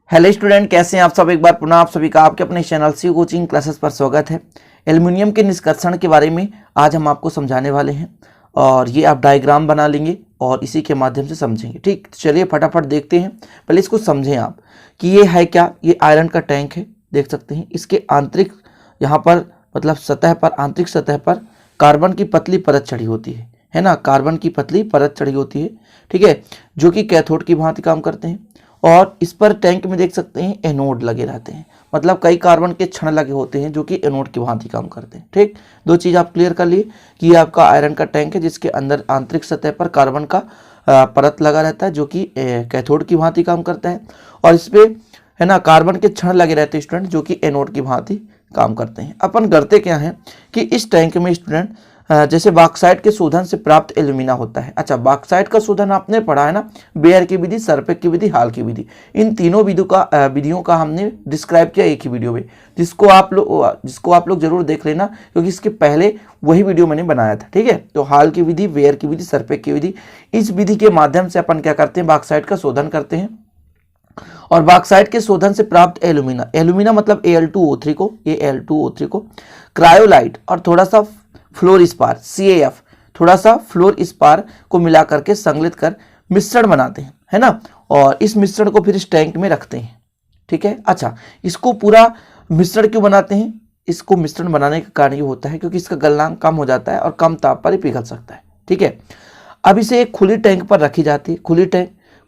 Hello student, कैसे हैं आप सब। एक बार पुनः आप सभी का आपके अपने चैनल सी कोचिंग क्लासेस पर स्वागत है। एल्युमिनियम के निष्कर्षण के बारे में आज हम आपको समझाने वाले हैं और ये आप डायग्राम बना लेंगे और इसी के माध्यम से समझेंगे। ठीक, तो चलिए फटाफट देखते हैं। पहले इसको समझें आप कि ये है क्या। ये आयरन का टैंक है, देख सकते हैं। इसके आंतरिक यहाँ पर मतलब सतह पर, आंतरिक सतह पर कार्बन की पतली परत चढ़ी होती है ना। कार्बन की पतली परत चढ़ी होती है, ठीक है, जो कि कैथोड की भांति काम करते हैं। और इस पर टैंक में देख सकते हैं एनोड लगे रहते हैं, मतलब कई कार्बन के क्षण लगे होते हैं जो कि एनोड की भांति काम करते हैं। ठीक, दो चीज़ आप क्लियर कर लिए कि ये आपका आयरन का टैंक है जिसके अंदर आंतरिक सतह पर कार्बन का परत लगा रहता है जो कि कैथोड की भांति काम करता है, और इस पे है ना कार्बन के क्षण लगे रहते हैं स्टूडेंट जो कि एनोड की भांति काम करते हैं। अपन करते क्या है कि इस टैंक में स्टूडेंट जैसे बॉक्साइट के शोधन से प्राप्त एल्यूमिना होता है। अच्छा, बॉक्साइट का शोधन आपने पढ़ा है ना, बेयर की विधि, सरपेक की विधि, हाल की विधि। इन तीनों विधियों का हमने डिस्क्राइब किया एक ही वीडियो में, जिसको आप लोग जरूर देख लेना, क्योंकि इसके पहले वही वीडियो मैंने बनाया था। ठीक है, तो हाल की विधि, बेयर की विधि, सरपेक की विधि, इस विधि के माध्यम से अपन क्या करते हैं, बॉक्साइट का शोधन करते हैं। और बॉक्साइट के शोधन से प्राप्त एल्यूमिना मतलब Al2O3 को, ये Al2O3 को क्रायोलाइट और थोड़ा सा फ्लोर स्पार CaF, थोड़ा सा फ्लोर स्पार को मिला करके संगलित कर मिश्रण बनाते हैं, है ना। और इस मिश्रण को फिर इस टैंक में रखते हैं। ठीक है, अच्छा, इसको पूरा मिश्रण क्यों बनाते हैं? इसको मिश्रण बनाने का कारण ये होता है क्योंकि इसका गलनांक कम हो जाता है और कम ताप पर ही पिघल सकता है। ठीक है, अब इसे एक खुली टैंक पर रखी जाती है।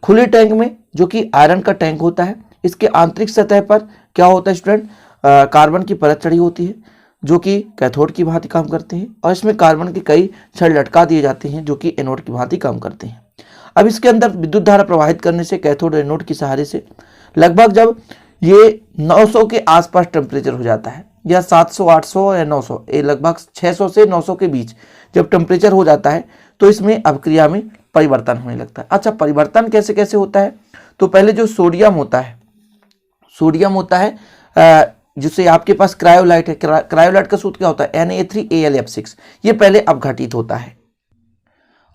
खुली टैंक में जो कि आयरन का टैंक होता है, इसके आंतरिक सतह पर क्या होता है स्टूडेंट, कार्बन की परत चढ़ी होती है जो कि कैथोड की भांति काम करते हैं, और इसमें कार्बन के कई छड़ लटका दिए जाते हैं जो कि एनोड की भांति काम करते हैं। अब इसके अंदर विद्युत धारा प्रवाहित करने से कैथोड एनोड के सहारे से लगभग जब ये 900 के आसपास टेम्परेचर हो जाता है, या 700, 800 या 900, ये लगभग 600 से 900 के बीच जब टेम्परेचर हो जाता है तो इसमें अभिक्रिया में परिवर्तन होने लगता है। अच्छा, परिवर्तन कैसे कैसे होता है? तो पहले जो सोडियम होता है जिससे आपके पास क्रायोलाइट है, क्रायोलाइट का सूत्र क्या होता है, Na3AlF6, ये पहले अपघटित होता है,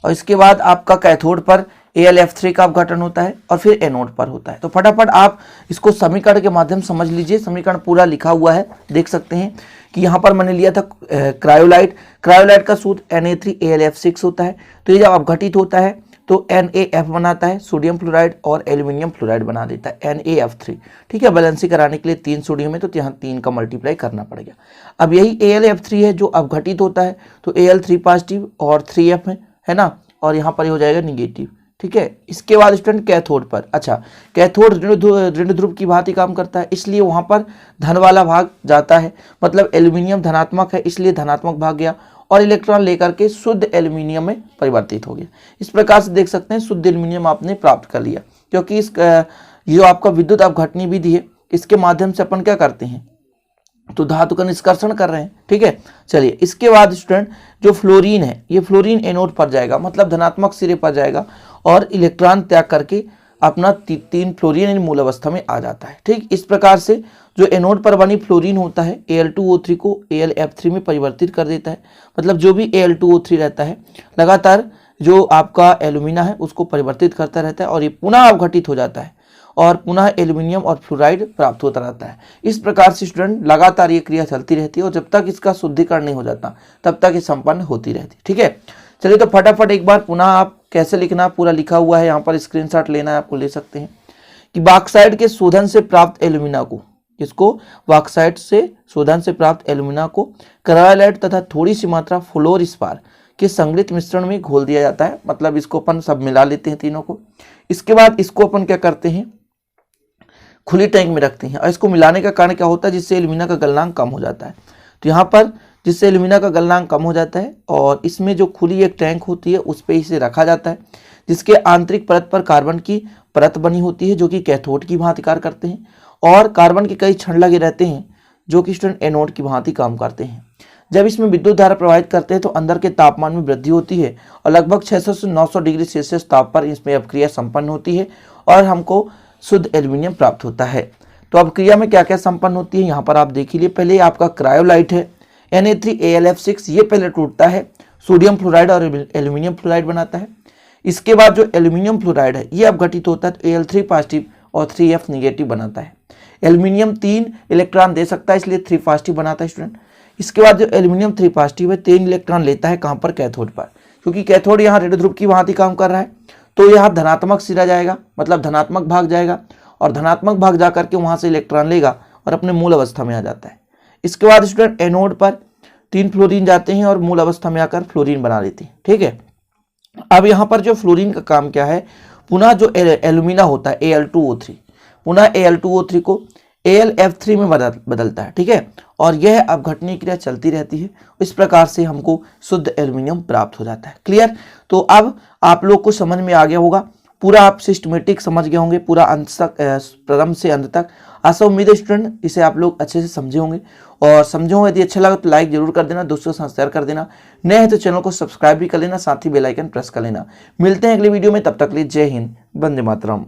और इसके बाद आपका कैथोड पर AlF3 का अपघटन होता है और फिर एनोड पर होता है। तो फटाफट आप इसको समीकरण के माध्यम समझ लीजिए। समीकरण पूरा लिखा हुआ है, देख सकते हैं कि यहाँ पर मैंने लिया था क्रायोलाइट का सूत्र Na3AlF6 होता है। तो ये जब अपघटित होता है तो NaF बनाता है, सोडियम फ्लोराइड, और एल्यूमिनियम फ्लोराइड बना देता है NaF3। ठीक है, बैलेंसिंग कराने के लिए 3 सोडियम है तो यहाँ 3 का मल्टीप्लाई करना पड़ेगा। अब यही AlF3 है जो अपघटित होता है, तो Al3 पॉजिटिव और 3F है ना, और यहाँ पर ये हो जाएगा निगेटिव। ठीक है, इसके बाद स्टूडेंट कैथोड पर, अच्छा, कैथोड ऋण ध्रुव की भांति काम करता है, इसलिए वहां पर धन वाला भाग जाता है, मतलब एल्यूमिनियम धनात्मक है इसलिए धनात्मक भाग गया और इलेक्ट्रॉन लेकर के शुद्ध एल्यूमिनियम में परिवर्तित हो गया। इस प्रकार से देख सकते हैं शुद्ध एल्यूमिनियम आपने प्राप्त कर लिया, क्योंकि इस जो आपका विद्युत अपघटनी विधि है इसके माध्यम से अपन क्या करते हैं, तो धातु का निष्कर्षण कर रहे हैं। ठीक है, चलिए इसके बाद स्टूडेंट जो फ्लोरीन है, ये फ्लोरीन एनोड पर जाएगा, मतलब धनात्मक सिरे पर जाएगा और इलेक्ट्रॉन त्याग करके अपना 3 फ्लोरीन मूल अवस्था में आ जाता है। ठीक, इस प्रकार से जो एनोड पर बनी फ्लोरीन होता है Al2O3 को AlF3 में परिवर्तित कर देता है, मतलब जो भी Al2O3 रहता है लगातार जो आपका एल्यूमिना है उसको परिवर्तित करता रहता है और ये पुनः अपघटित हो जाता है और पुनः एल्यूमिनियम और फ्लोराइड प्राप्त होता रहता है। इस प्रकार से स्टूडेंट लगातार ये क्रिया चलती रहती है और जब तक इसका शुद्धिकरण नहीं हो जाता तब तक ये संपन्न होती रहती है। ठीक है, चलिए तो फटाफट एक बार पुनः आप कैसे लिखना, पूरा लिखा हुआ है, यहाँ पर स्क्रीनशॉट लेना है आपको, ले सकते हैं कि बॉक्साइट के शोधन से प्राप्त एल्यूमिना को, इसको बॉक्साइट से शोधन से प्राप्त एल्यूमिना को क्रायोलाइट तथा थोड़ी सी मात्रा फ्लोर स्पार के संगलित मिश्रण में घोल दिया जाता है, मतलब इसको अपन सब मिला लेते हैं तीनों को। इसके बाद इसको अपन क्या करते हैं, खुली टैंक में रखते हैं, और इसको मिलाने का कारण क्या होता है, जिससे एल्यूमिना का गलनांक कम हो जाता है। तो यहाँ पर जिससे एल्यूमिना का गलनांक कम हो जाता है और इसमें जो खुली एक टैंक होती है उस पर इसे रखा जाता है, जिसके आंतरिक परत पर कार्बन की परत बनी होती है जो कि कैथोड की भांति कार्य करते हैं, और कार्बन के कई क्षण लगे रहते हैं जो कि स्टूडेंट एनोड की भांति काम करते हैं। जब इसमें विद्युत धारा प्रवाहित करते हैं तो अंदर के तापमान में वृद्धि होती है और लगभग 600 से 900 डिग्री सेल्सियस ताप पर इसमें अपक्रिया संपन्न होती है और हमको शुद्ध एल्यूमिनियम प्राप्त होता है। तो अपक्रिया में क्या क्या संपन्न होती है यहाँ पर आप देख लीजिए। पहले आपका क्रायोलाइट है Na3AlF6, ये पहले टूटता है, सोडियम फ्लोराइड और एल्यूमिनियम फ्लोराइड बनाता है। इसके बाद जो एल्यूमिनियम फ्लोराइड है ये अपघटित होता है तो Al3 पॉजिटिव और 3F निगेटिव बनाता है। एल्यूमिनियम 3 इलेक्ट्रॉन दे सकता है, इसलिए 3 पॉजिटिव बनाता है स्टूडेंट। इसके बाद जो एल्यूमिनियम 3 पॉजिटिव है 3 इलेक्ट्रॉन लेता है कहाँ पर, कैथोड पर, क्योंकि कैथोड यहाँ रेड ध्रुव की भांति काम कर रहा है, तो यहाँ धनात्मक सिरा जाएगा, मतलब धनात्मक भाग जाएगा, और धनात्मक भाग जाकर के वहां से इलेक्ट्रॉन लेगा और अपने मूल अवस्था में आ जाता है। इसके बाद स्टूडेंट एनोड पर 3 फ्लोरीन जाते हैं और मूल अवस्था में आकर फ्लोरीन बना लेते हैं। ठीक है, अब यहाँ पर जो फ्लोरीन का काम क्या है, पुनः जो एल्यूमिना होता है Al2O3, पुनः Al2O3 को AlF3 में बदलता है। ठीक है, और यह अपघटनीय क्रिया चलती रहती है, इस प्रकार से हमको शुद्ध एल्यूमिनियम प्राप्त हो जाता है। क्लियर? तो अब आप लोग को समझ में आ गया होगा, पूरा आप सिस्टमेटिक समझ गए होंगे, पूरा अंत तक, प्रथम से अंत तक। आशा उम्मीद है स्टूडेंट इसे आप लोग अच्छे से समझे होंगे, और समझे होंगे। यदि अच्छा लगा तो लाइक जरूर कर देना, दोस्तों के साथ शेयर कर देना, नए हैं तो चैनल को सब्सक्राइब भी कर लेना, साथ ही बेल आइकन प्रेस कर लेना। मिलते हैं अगली वीडियो में, तब तक के लिए जय हिंद, वंदे मातरम।